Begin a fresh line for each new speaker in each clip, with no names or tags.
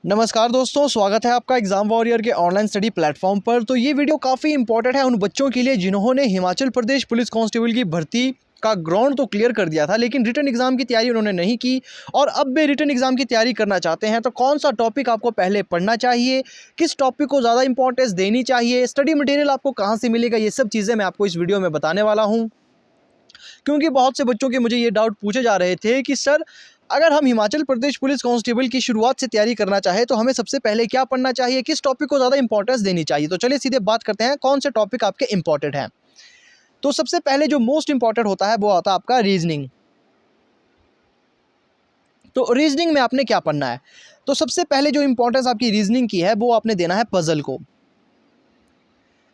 नमस्कार दोस्तों, स्वागत है आपका एग्ज़ाम वॉरियर के ऑनलाइन स्टडी प्लेटफॉर्म पर। तो ये वीडियो काफ़ी इंपॉर्टेंट है उन बच्चों के लिए जिन्होंने हिमाचल प्रदेश पुलिस कांस्टेबल की भर्ती का ग्राउंड तो क्लियर कर दिया था, लेकिन रिटन एग्ज़ाम की तैयारी उन्होंने नहीं की और अब भी रिटन एग्ज़ाम की तैयारी करना चाहते हैं। तो कौन सा टॉपिक आपको पहले पढ़ना चाहिए, किस टॉपिक को ज़्यादा इंपॉर्टेंस देनी चाहिए, स्टडी मटेरियल आपको कहाँ से मिलेगा, ये सब चीज़ें मैं आपको इस वीडियो में बताने वाला हूँ। क्योंकि बहुत से बच्चों के मुझे ये डाउट पूछे जा रहे थे कि सर, अगर हम हिमाचल प्रदेश पुलिस कांस्टेबल की शुरुआत से तैयारी करना चाहें तो हमें सबसे पहले क्या पढ़ना चाहिए, किस टॉपिक को ज़्यादा इंपॉर्टेंस देनी चाहिए। तो चलिए सीधे बात करते हैं कौन से टॉपिक आपके इंपॉर्टेंट हैं। तो सबसे पहले जो मोस्ट इंपॉर्टेंट होता है वो आता है आपका रीजनिंग। तो रीजनिंग में आपने क्या पढ़ना है, तो सबसे पहले जो इंपॉर्टेंस आपकी रीजनिंग की है वो आपने देना है पजल को।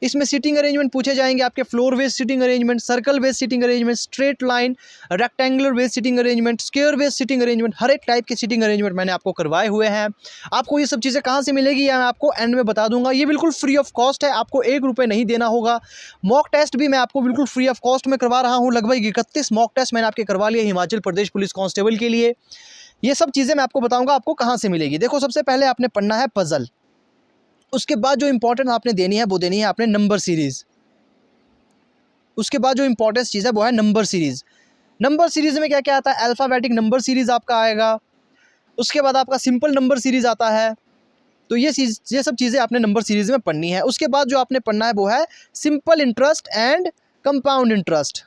इसमें सीटिंग अरेंजमेंट पूछे जाएंगे आपके, floor based seating arrangement, circle based seating arrangement, straight line, rectangular based seating arrangement, square based seating arrangement, हर एक टाइप के सीटिंग अरेंजमेंट मैंने आपको करवाए हुए हैं। आपको ये सब चीज़ें कहाँ से मिलेगी या मैं आपको एंड में बता दूंगा। ये बिल्कुल फ्री ऑफ कॉस्ट है, आपको 1 रुपये नहीं देना होगा। मॉक टेस्ट भी मैं आपको बिल्कुल फ्री ऑफ कॉस्ट में करवा रहा हूँ। लगभग 31 मॉक टेस्ट मैंने आपके करवा लिए हिमाचल प्रदेश पुलिस कांस्टेबल के लिए। ये सब चीज़ें मैं आपको बताऊँगा आपको कहाँ से मिलेगी। देखो, सबसे पहले आपने पढ़ना है पजल। उसके बाद जो इंपॉर्टेंट आपने देनी है वो देनी है आपने नंबर सीरीज़। उसके बाद जो इंपॉर्टेंट चीज़ है वो है नंबर सीरीज़। नंबर सीरीज़ में क्या क्या आता है, अल्फ़ाबेटिक नंबर सीरीज़ आपका आएगा। उसके बाद आपका सिंपल नंबर सीरीज़ आता है। तो ये सब चीज़ें आपने नंबर सीरीज़ में पढ़नी है। उसके बाद जो आपने पढ़ना है वो है simple interest and compound interest.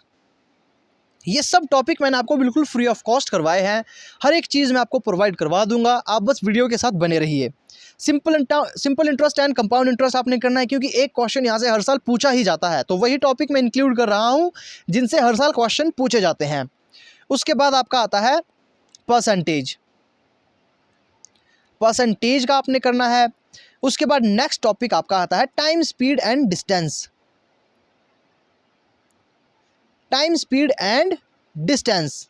ये सब टॉपिक मैंने आपको बिल्कुल फ्री ऑफ कॉस्ट करवाए हैं। हर एक चीज़ मैं आपको प्रोवाइड करवा दूंगा, आप बस वीडियो के साथ बने रहिए। Simple interest and compound interest आपने करना है, क्योंकि एक क्वेश्चन यहाँ से हर साल पूछा ही जाता है। तो वही टॉपिक मैं इंक्लूड कर रहा हूँ जिनसे हर साल क्वेश्चन पूछे जाते हैं। उसके बाद आपका आता है परसेंटेज। परसेंटेज का आपने करना है। उसके बाद नेक्स्ट टॉपिक आपका आता है time, speed and distance. Time, speed and distance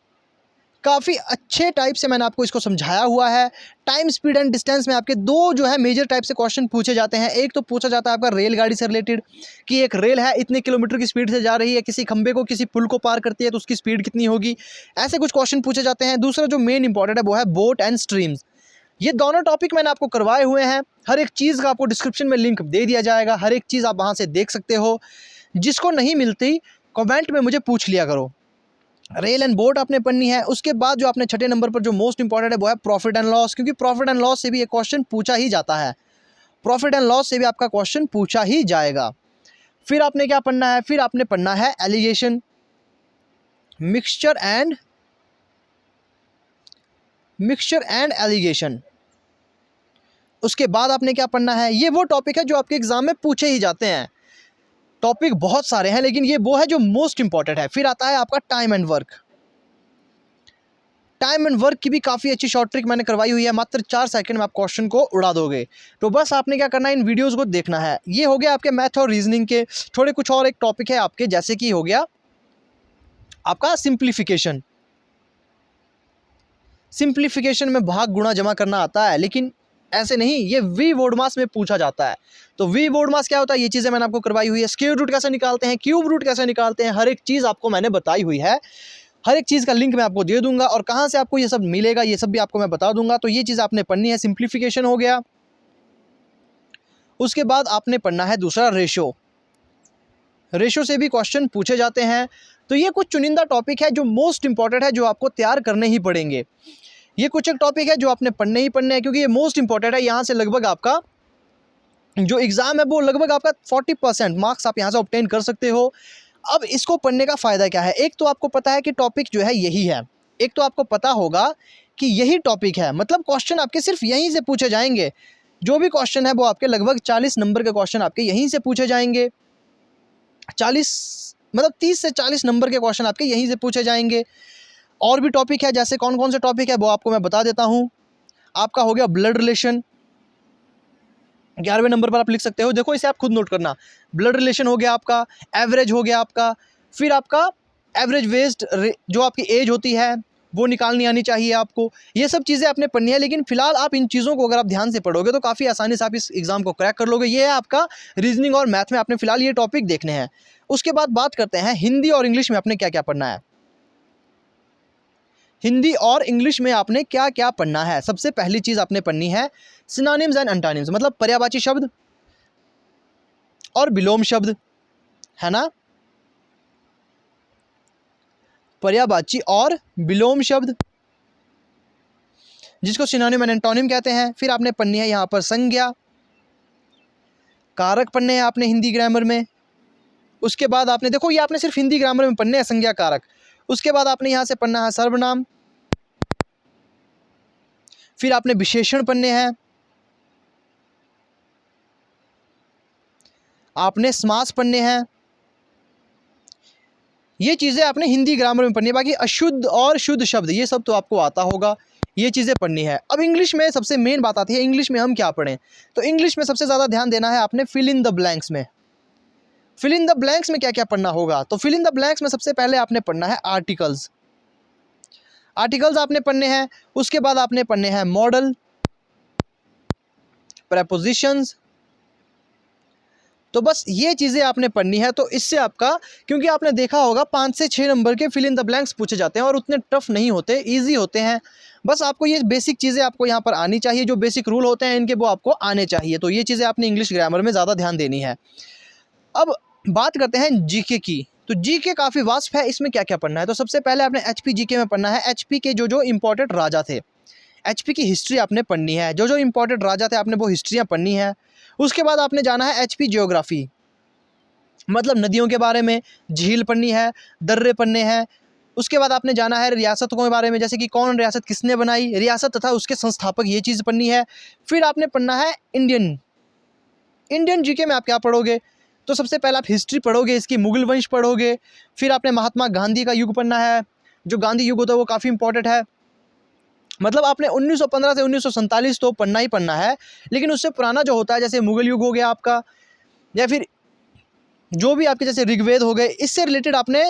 काफ़ी अच्छे टाइप से मैंने आपको इसको समझाया हुआ है। टाइम, स्पीड एंड डिस्टेंस में आपके दो जो है मेजर टाइप से क्वेश्चन पूछे जाते हैं। एक तो पूछा जाता है आपका रेलगाड़ी से रिलेटेड, कि एक रेल है इतने किलोमीटर की स्पीड से जा रही है, किसी खंबे को किसी पुल को पार करती है तो उसकी स्पीड कितनी होगी, ऐसे कुछ क्वेश्चन पूछे जाते हैं। दूसरा जो मेन इंपॉर्टेंट है वो है बोट एंड स्ट्रीम्स। ये दोनों टॉपिक मैंने आपको करवाए हुए हैं। हर एक चीज़ का आपको डिस्क्रिप्शन में लिंक दे दिया जाएगा, हर एक चीज़ आप वहाँ से देख सकते हो। जिसको नहीं मिलती कमेंट में मुझे पूछ लिया करो। रेल एंड बोट आपने पढ़नी है। उसके बाद जो आपने छठे नंबर पर जो मोस्ट इंपॉर्टेंट है वो है प्रॉफिट एंड लॉस, क्योंकि प्रॉफिट एंड लॉस से भी एक क्वेश्चन पूछा ही जाता है। प्रॉफिट एंड लॉस से भी आपका क्वेश्चन पूछा ही जाएगा। फिर आपने क्या पढ़ना है, फिर आपने पढ़ना है एलिगेशन, मिक्सचर एंड एलिगेशन। उसके बाद आपने क्या पढ़ना है, ये वो टॉपिक है जो आपके एग्जाम में पूछे ही जाते हैं। टॉपिक बहुत सारे हैं लेकिन ये वो है जो मोस्ट इंपॉर्टेंट है। फिर आता है आपका time and work. Time and work की भी काफ़ी अच्छी शॉर्ट ट्रिक मैंने करवाई हुई है, मात्र 4 सेकंड में आप क्वेश्चन को उड़ा दोगे। तो बस आपने क्या करना है, इन वीडियोस को देखना है। ये हो गया आपके मैथ और रीजनिंग के। थोड़े कुछ और एक टॉपिक है आपके, जैसे कि हो गया आपका सिंप्लीफिकेशन। सिंप्लीफिकेशन में भाग गुणा जमा करना आता है, लेकिन ऐसे नहीं, ये वी वर्ड मास में पूछा जाता है। तो वी वर्ड मास क्या होता है, ये चीज़ें मैंने आपको करवाई हुई है। स्क्वायर रूट कैसे निकालते हैं, क्यूब रूट कैसे निकालते हैं, हर एक चीज़ आपको मैंने बताई हुई है। हर एक चीज़ का लिंक मैं आपको दे दूंगा और कहाँ से आपको ये सब मिलेगा ये सब भी आपको मैं बता दूंगा। तो ये चीज़ आपने पढ़नी है, सिंप्लीफिकेशन हो गया। उसके बाद आपने पढ़ना है दूसरा रेशो। रेशो से भी क्वेश्चन पूछे जाते हैं। तो ये कुछ चुनिंदा टॉपिक है जो मोस्ट इंपॉर्टेंट है, जो आपको तैयार करने ही पड़ेंगे। ये कुछ एक टॉपिक है जो आपने पढ़ने ही पढ़ने हैं, क्योंकि ये मोस्ट इंपॉर्टेंट है। यहाँ से लगभग आपका जो एग्ज़ाम है वो लगभग आपका 40% मार्क्स आप यहाँ से ऑब्टेन कर सकते हो। अब इसको पढ़ने का फ़ायदा क्या है, एक तो आपको पता है कि टॉपिक जो है यही है, एक तो आपको पता होगा कि यही टॉपिक है, मतलब क्वेश्चन आपके सिर्फ यहीं से पूछे जाएंगे। जो भी क्वेश्चन है वो आपके लगभग 40 नंबर के क्वेश्चन आपके यहीं से पूछे जाएंगे। 40 मतलब 30 से 40 नंबर के क्वेश्चन आपके यहीं से पूछे जाएंगे। और भी टॉपिक है, जैसे कौन कौन से टॉपिक है वो आपको मैं बता देता हूँ। आपका हो गया ब्लड रिलेशन, 11वें नंबर पर आप लिख सकते हो। देखो, इसे आप खुद नोट करना। ब्लड रिलेशन हो गया आपका, एवरेज हो गया आपका, फिर आपका एवरेज वेस्ट जो आपकी एज होती है वो निकालनी आनी चाहिए आपको। ये सब चीज़ें आपने पढ़नी है, लेकिन फिलहाल आप इन चीज़ों को अगर आप ध्यान से पढ़ोगे तो काफ़ी आसानी से आप इस एग्ज़ाम को क्रैक कर लोगे। ये है आपका रीजनिंग और मैथ में आपने फिलहाल ये टॉपिक देखने हैं। उसके बाद बात करते हैं हिंदी और इंग्लिश में आपने क्या क्या पढ़ना है। हिंदी और इंग्लिश में आपने क्या क्या पढ़ना है। सबसे पहली चीज़ आपने पढ़नी है सिनोनिम्स एंड एंटोनिम्स, मतलब पर्यायवाची शब्द और विलोम शब्द, है ना, पर्यायवाची और विलोम शब्द जिसको सिनोनिम एंड एंटोनिम कहते हैं। फिर आपने पढ़नी है यहाँ पर संज्ञा, कारक पढ़ने हैं आपने हिंदी ग्रामर में। उसके बाद आपने देखो ये आपने सिर्फ हिंदी ग्रामर में पढ़ने हैं संज्ञा कारक। उसके बाद आपने यहाँ से पढ़ना है सर्वनाम, फिर आपने विशेषण पढ़ने हैं, आपने समास पढ़ने हैं। ये चीज़ें आपने हिंदी ग्रामर में पढ़नी है। बाकी अशुद्ध और शुद्ध शब्द ये सब तो आपको आता होगा, ये चीज़ें पढ़नी है। अब इंग्लिश में सबसे मेन बात आती है, इंग्लिश में हम क्या पढ़ें। तो इंग्लिश में सबसे ज़्यादा ध्यान देना है आपने फिल इन द ब्लैंक्स में। फिल इन द ब्लैंक्स में क्या क्या पढ़ना होगा, तो फिल इन द ब्लैंक्स में सबसे पहले आपने पढ़ना है आर्टिकल्स। आर्टिकल्स आपने पढ़ने हैं। उसके बाद आपने पढ़ने हैं मॉडल, प्रेपोजिशंस। तो बस ये चीज़ें आपने पढ़नी है। तो इससे आपका, क्योंकि आपने देखा होगा 5 से 6 नंबर के फिल इन द ब्लैंक्स पूछे जाते हैं और उतने टफ नहीं होते, ईजी होते हैं। बस आपको ये बेसिक चीज़ें आपको यहाँ पर आनी चाहिए, जो बेसिक रूल होते हैं इनके वो आपको आने चाहिए। तो ये चीज़ें आपने इंग्लिश ग्रामर में ज़्यादा ध्यान देनी है। अब बात करते हैं जीके की। तो जीके काफ़ी वास्ट है, इसमें क्या क्या पढ़ना है। तो सबसे पहले आपने एचपी जीके में पढ़ना है। एचपी के जो इंपॉर्टेंट राजा थे, एचपी की हिस्ट्री आपने पढ़नी है। जो इंपॉर्टेंट राजा थे आपने वो हिस्ट्रियाँ पढ़नी है। उसके बाद आपने जाना है एचपी ज्योग्राफी, मतलब नदियों के बारे में, झील पढ़नी है, दर्रे पढ़ने हैं। उसके बाद आपने जाना है रियासतों के बारे में, जैसे कि कौन रियासत किसने बनाई, रियासत तथा उसके संस्थापक, ये चीज़ पढ़नी है। फिर आपने पढ़ना है इंडियन जीके में आप क्या पढ़ोगे। तो सबसे पहले आप हिस्ट्री पढ़ोगे, इसकी मुगल वंश पढ़ोगे। फिर आपने महात्मा गांधी का युग पढ़ना है। जो गांधी युग होता है वो काफ़ी इंपॉर्टेंट है। मतलब आपने 1915 से 1947 तो पढ़ना ही पढ़ना है, लेकिन उससे पुराना जो होता है जैसे मुगल युग हो गया आपका, या फिर जो भी आपके जैसे ऋग्वेद हो गए, इससे रिलेटेड आपने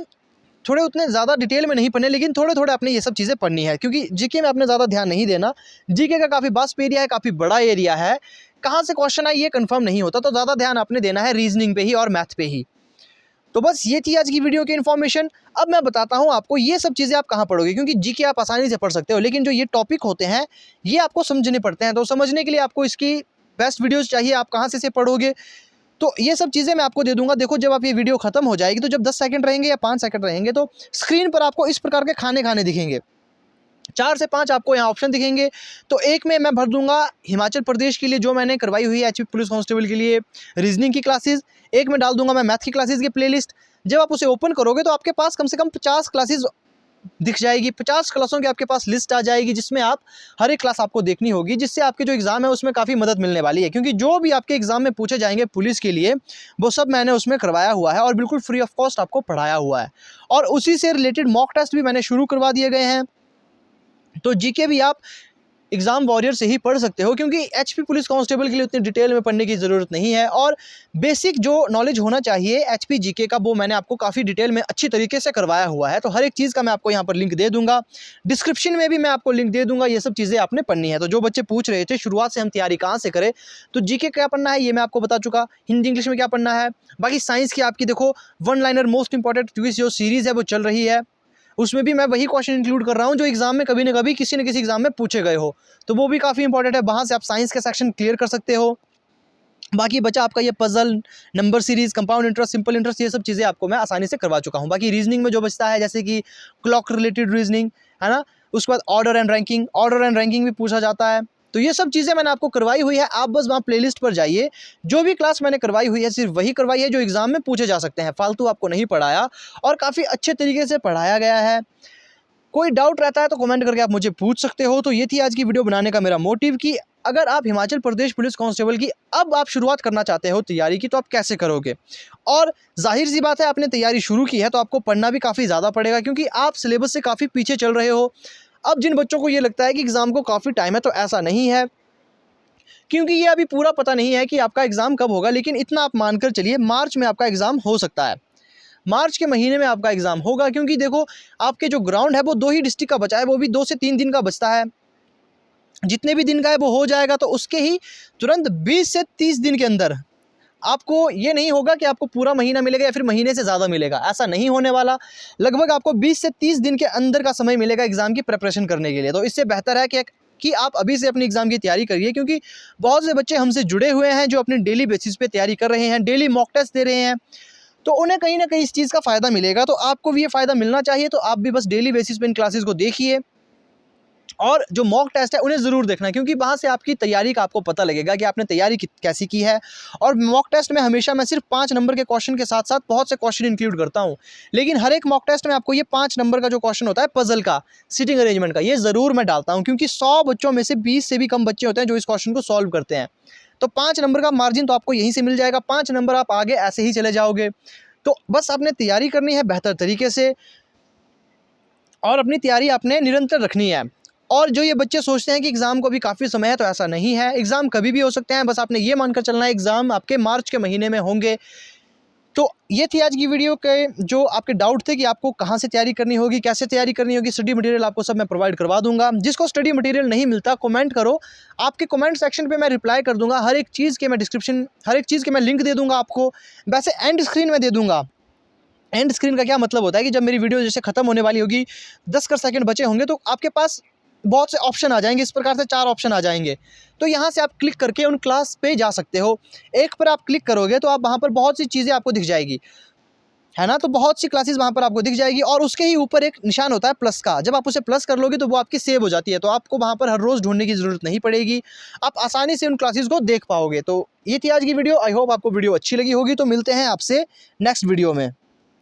थोड़े उतने ज़्यादा डिटेल में नहीं पढ़ने, लेकिन थोड़े थोड़े आपने ये सब चीज़ें पढ़नी है, क्योंकि जीके में आपने ज़्यादा ध्यान नहीं देना। जीके का काफ़ी वास्ट एरिया है, काफ़ी बड़ा एरिया है, कहाँ से क्वेश्चन आए ये कंफर्म नहीं होता। तो ज़्यादा ध्यान आपने देना है रीजनिंग पे ही और मैथ पे ही। तो बस ये थी आज की वीडियो की इन्फॉर्मेशन। अब मैं बताता हूँ आपको ये सब चीज़ें आप कहाँ पढ़ोगे, क्योंकि जीके आप आसानी से पढ़ सकते हो, लेकिन जो ये टॉपिक होते हैं ये आपको समझने पड़ते हैं। तो समझने के लिए आपको इसकी बेस्ट वीडियोज़ चाहिए, आप कहाँ से पढ़ोगे। तो ये सब चीज़ें मैं आपको दे दूंगा। देखो जब आप ये वीडियो खत्म हो जाएगी, तो जब 10 सेकंड रहेंगे या 5 सेकंड रहेंगे, तो स्क्रीन पर आपको इस प्रकार के खाने दिखेंगे। 4 से 5 आपको यहाँ ऑप्शन दिखेंगे। तो एक में मैं भर दूंगा हिमाचल प्रदेश के लिए जो मैंने करवाई हुई है एचपी पुलिस कांस्टेबल के लिए रीजनिंग की क्लासेस, एक में डाल दूंगा मैं मैथ की क्लासेस की प्लेलिस्ट। जब आप उसे ओपन करोगे तो आपके पास कम से कम 50 क्लासेस दिख जाएगी। 50 क्लासों की आपके पास लिस्ट आ जाएगी, जिसमें आप हर एक क्लास आपको देखनी होगी, जिससे आपके जो एग्ज़ाम है उसमें काफ़ी मदद मिलने वाली है। क्योंकि जो भी आपके एग्ज़ाम में पूछे जाएंगे पुलिस के लिए, वो सब मैंने उसमें करवाया हुआ है और बिल्कुल फ्री ऑफ कॉस्ट आपको पढ़ाया हुआ है। और उसी से रिलेटेड मॉक टेस्ट भी मैंने शुरू करवा दिए गए हैं। तो जीके भी आप एग्ज़ाम वॉरियर से ही पढ़ सकते हो, क्योंकि एचपी पुलिस कांस्टेबल के लिए उतनी डिटेल में पढ़ने की ज़रूरत नहीं है। और बेसिक जो नॉलेज होना चाहिए एचपी जीके का, वो मैंने आपको काफ़ी डिटेल में अच्छी तरीके से करवाया हुआ है। तो हर एक चीज़ का मैं आपको यहाँ पर लिंक दे दूंगा, डिस्क्रिप्शन में भी मैं आपको लिंक दे दूंगा। ये सब चीज़ें आपने पढ़नी है। तो जो बच्चे पूछ रहे थे शुरुआत से हम तैयारी कहाँ से करें, तो जीके क्या पढ़ना है ये मैं आपको बता चुका, हिंदी इंग्लिश में क्या पढ़ना है। बाकी साइंस की आपकी देखो one liner most important quiz जो सीरीज़ है वो चल रही है, उसमें भी मैं वही क्वेश्चन इंक्लूड कर रहा हूँ जो एग्जाम में कभी ना कभी किसी न किसी एग्जाम में पूछे गए हो। तो वो भी काफ़ी इंपॉर्टेंट है, वहाँ से आप साइंस के सेक्शन क्लियर कर सकते हो। बाकी बचा आपका ये puzzle, number series, compound interest, simple interest, ये सब चीज़ें आपको मैं आसानी से करवा चुका हूँ। बाकी रीजनिंग में जो बचता है जैसे कि क्लॉक रिलेटेड रीजनिंग है ना, उसके बाद ऑर्डर एंड रैंकिंग भी पूछा जाता है। तो ये सब चीज़ें मैंने आपको करवाई हुई है। आप बस वहाँ प्लेलिस्ट पर जाइए, जो भी क्लास मैंने करवाई हुई है सिर्फ वही करवाई है जो एग्जाम में पूछे जा सकते हैं। फालतू आपको नहीं पढ़ाया और काफ़ी अच्छे तरीके से पढ़ाया गया है। कोई डाउट रहता है तो कमेंट करके आप मुझे पूछ सकते हो। तो ये थी आज की वीडियो बनाने का मेरा मोटिव कि अगर आप हिमाचल प्रदेश पुलिस कांस्टेबल की अब आप शुरुआत करना चाहते हो तैयारी की, तो आप कैसे करोगे। और जाहिर सी बात है आपने तैयारी शुरू की है तो आपको पढ़ना भी काफ़ी ज़्यादा पड़ेगा, क्योंकि आप सिलेबस से काफ़ी पीछे चल रहे हो। अब जिन बच्चों को ये लगता है कि एग्ज़ाम को काफ़ी टाइम है, तो ऐसा नहीं है, क्योंकि ये अभी पूरा पता नहीं है कि आपका एग्ज़ाम कब होगा। लेकिन इतना आप मानकर चलिए मार्च में आपका एग्ज़ाम हो सकता है, मार्च के महीने में आपका एग्ज़ाम होगा। क्योंकि देखो आपके जो ग्राउंड है वो 2 ही डिस्ट्रिक्ट का बचा है, वो भी 2 से 3 दिन का बचता है। जितने भी दिन का है वो हो जाएगा, तो उसके ही तुरंत 20 से 30 दिन के अंदर आपको ये नहीं होगा कि आपको पूरा महीना मिलेगा या फिर महीने से ज़्यादा मिलेगा, ऐसा नहीं होने वाला। लगभग आपको 20 से 30 दिन के अंदर का समय मिलेगा एग्ज़ाम की प्रिपरेशन करने के लिए। तो इससे बेहतर है कि आप अभी से अपनी एग्ज़ाम की तैयारी करिए, क्योंकि बहुत से बच्चे हमसे जुड़े हुए हैं जो अपनी डेली बेसिस पे तैयारी कर रहे हैं, डेली मॉक टेस्ट दे रहे हैं, तो उन्हें कहीं ना कहीं इस चीज़ का फ़ायदा मिलेगा। तो आपको भी ये फ़ायदा मिलना चाहिए, तो आप भी बस डेली बेसिस पे इन क्लासेस को देखिए और जो मॉक टेस्ट है उन्हें ज़रूर देखना, क्योंकि वहाँ से आपकी तैयारी का आपको पता लगेगा कि आपने तैयारी कैसी की है। और मॉक टेस्ट में हमेशा मैं सिर्फ 5 नंबर के क्वेश्चन के साथ साथ बहुत से क्वेश्चन इंक्लूड करता हूँ, लेकिन हर एक मॉक टेस्ट में आपको ये 5 नंबर का जो क्वेश्चन होता है पजल का, सिटिंग अरेंजमेंट का, ये ज़रूर मैं डालता हूँ, क्योंकि 100 बच्चों में से 20 से भी कम बच्चे होते हैं जो इस क्वेश्चन को सॉल्व करते हैं। तो 5 नंबर का मार्जिन तो आपको यहीं से मिल जाएगा, 5 नंबर आप आगे ऐसे ही चले जाओगे। तो बस आपने तैयारी करनी है बेहतर तरीके से, और अपनी तैयारी आपने निरंतर रखनी है। और जो ये बच्चे सोचते हैं कि एग्ज़ाम को अभी काफ़ी समय है, तो ऐसा नहीं है, एग्ज़ाम कभी भी हो सकते हैं। बस आपने ये मानकर चलना है एग्ज़ाम आपके मार्च के महीने में होंगे। तो ये थी आज की वीडियो के जो आपके डाउट थे कि आपको कहाँ से तैयारी करनी होगी, कैसे तैयारी करनी होगी, स्टडी मटेरियल आपको सब मैं प्रोवाइड करवा दूंगा। जिसको स्टडी मटेरियल नहीं मिलता कमेंट करो, आपके कमेंट सेक्शन पे मैं रिप्लाई कर दूंगा। हर एक चीज़ के मैं लिंक दे दूंगा आपको। वैसे एंड स्क्रीन में दे दूंगा। एंड स्क्रीन का क्या मतलब होता है कि जब मेरी वीडियो जैसे खत्म होने वाली होगी, 10 कर सेकंड बचे होंगे, तो आपके पास बहुत से ऑप्शन आ जाएंगे, इस प्रकार से 4 ऑप्शन आ जाएंगे। तो यहाँ से आप क्लिक करके उन क्लास पे जा सकते हो। एक पर आप क्लिक करोगे तो आप वहाँ पर बहुत सी चीज़ें आपको दिख जाएगी, है ना। तो बहुत सी क्लासेस वहाँ पर आपको दिख जाएगी, और उसके ही ऊपर एक निशान होता है प्लस का। जब आप उसे प्लस कर लोगे तो वो आपकी सेव हो जाती है, तो आपको वहाँ पर हर रोज़ ढूंढने की ज़रूरत नहीं पड़ेगी, आप आसानी से उन क्लासेस को देख पाओगे। तो ये थी आज की वीडियो। आई होप आपको वीडियो अच्छी लगी होगी। तो मिलते हैं आपसे नेक्स्ट वीडियो में।